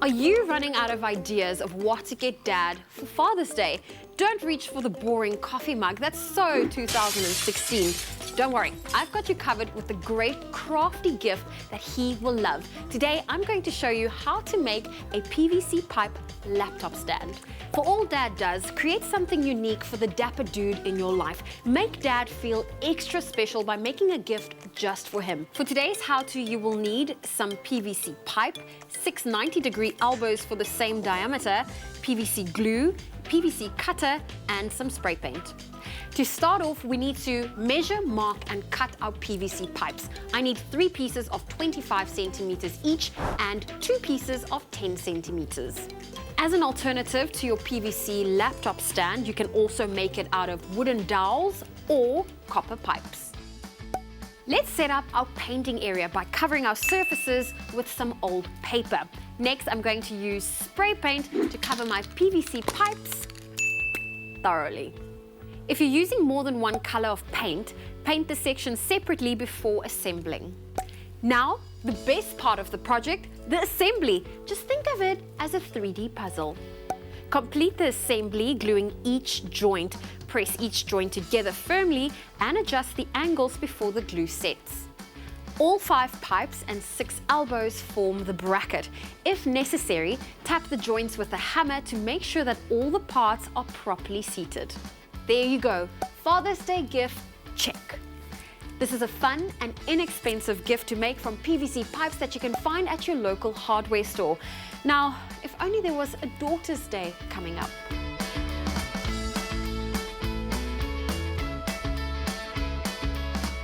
Are you running out of ideas of what to get Dad for Father's Day? Don't reach for the boring coffee mug. That's so 2016. Don't worry, I've got you covered with the great crafty gift that he will love. Today, I'm going to show you how to make a PVC pipe laptop stand. For all Dad does, create something unique for the dapper dude in your life. Make Dad feel extra special by making a gift just for him. For today's how-to, you will need some PVC pipe, 6 90-degree elbows for the same diameter, PVC glue, PVC cutter, and some spray paint. To start off, we need to measure, mark, and cut our PVC pipes. I need 3 pieces of 25 centimeters each and 2 pieces of 10 centimeters. As an alternative to your PVC laptop stand, you can also make it out of wooden dowels or copper pipes. Let's set up our painting area by covering our surfaces with some old paper. Next, I'm going to use spray paint to cover my PVC pipes thoroughly. If you're using more than one color of paint, paint the sections separately before assembling. Now, the best part of the project, the assembly. Just think of it as a 3D puzzle. Complete the assembly gluing each joint. Press each joint together firmly and adjust the angles before the glue sets. All 5 pipes and 6 elbows form the bracket. If necessary, tap the joints with a hammer to make sure that all the parts are properly seated. There you go, Father's Day gift, check. This is a fun and inexpensive gift to make from PVC pipes that you can find at your local hardware store. Now, if only there was a Daughter's Day coming up.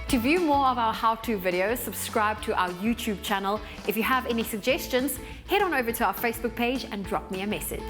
To view more of our how-to videos, subscribe to our YouTube channel. If you have any suggestions, head on over to our Facebook page and drop me a message.